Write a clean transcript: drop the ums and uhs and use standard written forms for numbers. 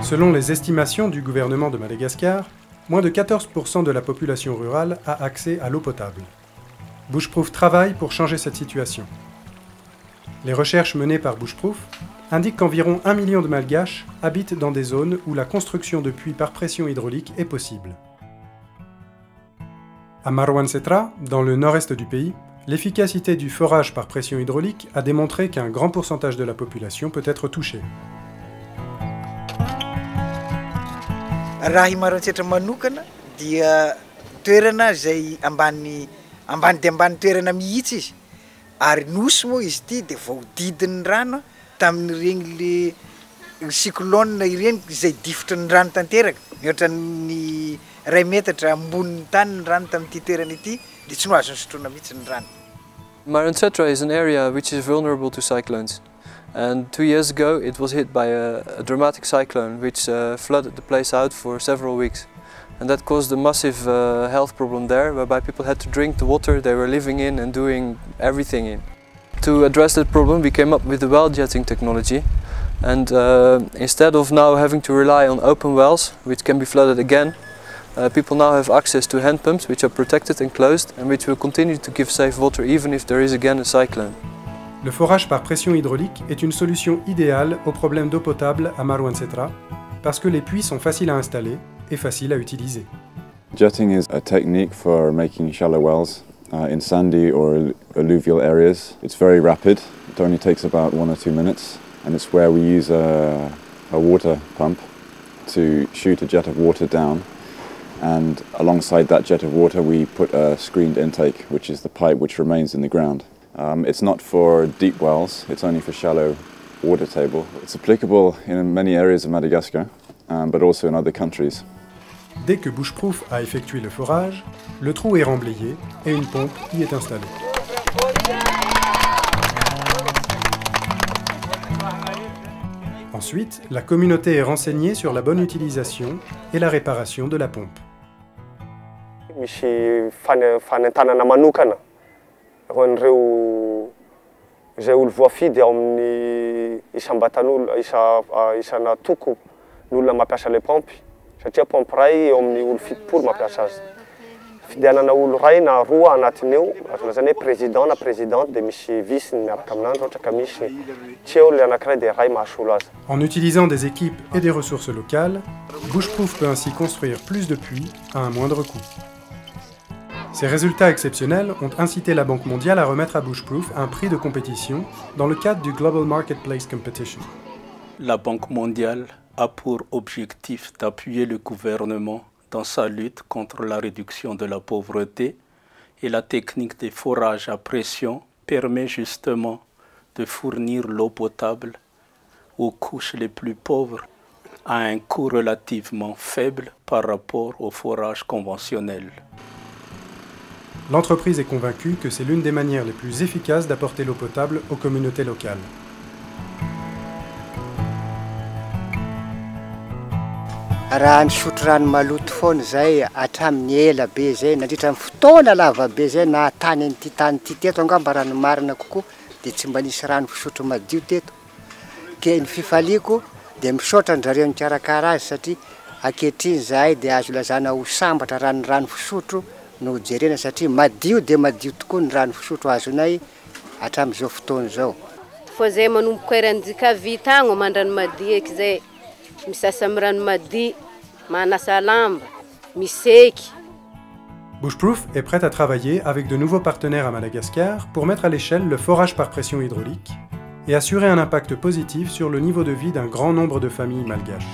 Selon les estimations du gouvernement de Madagascar, moins de 14% de la population rurale a accès à l'eau potable. Bushproof travaille pour changer cette situation. Les recherches menées par Bushproof indiquent qu'environ 1 million de Malgaches habitent dans des zones où la construction de puits par pression hydraulique est possible. À Marwan-Setra, dans le nord-est du pays, l'efficacité du forage par pression hydraulique a démontré qu'un grand pourcentage de la population peut être touché. Raha i Marwan-Setra manokana dia toerana izay ambany dia ambany toerana mihitsy izy. Ary nosy moa izy ity dia voahodidin'ny rano tamin'ireny le cyclone ireny izay difotry ny rano tanteraka. Mihoatra ny 2 metatra ambonin'ny tany ny rano tamin'ity toerana ity dia tsy no azony sotroina mihitsy ny rano. Marwan-Setra is an area which is vulnerable to cyclones. And 2 years ago it was hit by a dramatic cyclone which flooded the place out for several weeks. And that caused a massive health problem there, whereby people had to drink the water they were living in and doing everything in. To address that problem, we came up with the well jetting technology. And instead of now having to rely on open wells, which can be flooded again, people now have access to hand pumps which are protected and closed and which will continue to give safe water even if there is again a cyclone. Le forage par pression hydraulique est une solution idéale au problème d'eau potable à Marwan-Setra parce que les puits sont faciles à installer et faciles à utiliser. Jetting is a technique for making shallow wells in sandy or alluvial areas. It's very rapid. It only takes about 1 or 2 minutes, and it's where we use a water pump to shoot a jet of water down, and alongside that jet of water we put a screened intake, which is the pipe which remains in the ground. It's not for deep wells, it's only for shallow water table. It's applicable in many areas of Madagascar, but also in other countries. Dès que Bushproof a effectué le forage, le trou est remblayé et une pompe y est installée. Ensuite, la communauté est renseignée sur la bonne utilisation et la réparation de la pompe. Misy fanentanana manokana ho an'ireo izay olo voafidy ao amin'ny isam-batan'olo isana toko ny olona mampiasa le pompy satria pompy ray eo amin'ny olo 7 mampiasa azy. Fidianana olo ray na 2 anatiny eo, lazany hoe président na présidente dia misy vice miaraka amin'andro ohatra ka misy tsy eo le anankiray dia ray mahasolo azy. En utilisant des équipes et des ressources locales, Bushproof peut ainsi construire plus de puits à un moindre coût. Ces résultats exceptionnels ont incité la Banque mondiale à remettre à Bushproof un prix de compétition dans le cadre du Global Marketplace Competition. La Banque mondiale a pour objectif d'appuyer le gouvernement dans sa lutte contre la réduction de la pauvreté, et la technique de forage à pression permet justement de fournir l'eau potable aux couches les plus pauvres à un coût relativement faible par rapport au forage conventionnel. L'entreprise est convaincue que c'est l'une des manières les plus efficaces d'apporter l'eau potable aux communautés locales. Raha nisotro rano maloto foana zay hatramin'ny ela be zay nandritra fotoana lava be zay na tany an'ity tany ity teto angamba rano marina kokoa dia tsy mba nisy rano fisotro madio teto. Ke ny fifaliako dia misaotra ny zareo nikarakara azy satria ankehitriny zahay dia azo lazana ho sambatra rano fisotro no jerena satria madio tokoa ny rano fisotro azonay hatramin'izao fotoana zao. Fa zay manomboka erantsika vita agny mandrano madio eky zay. Misasa amin'ny rano madio, manasa lamba, miseky. Bushproof est prête à travailler avec de nouveaux partenaires à Madagascar pour mettre à l'échelle le forage par pression hydraulique et assurer un impact positif sur le niveau de vie d'un grand nombre de familles malgaches.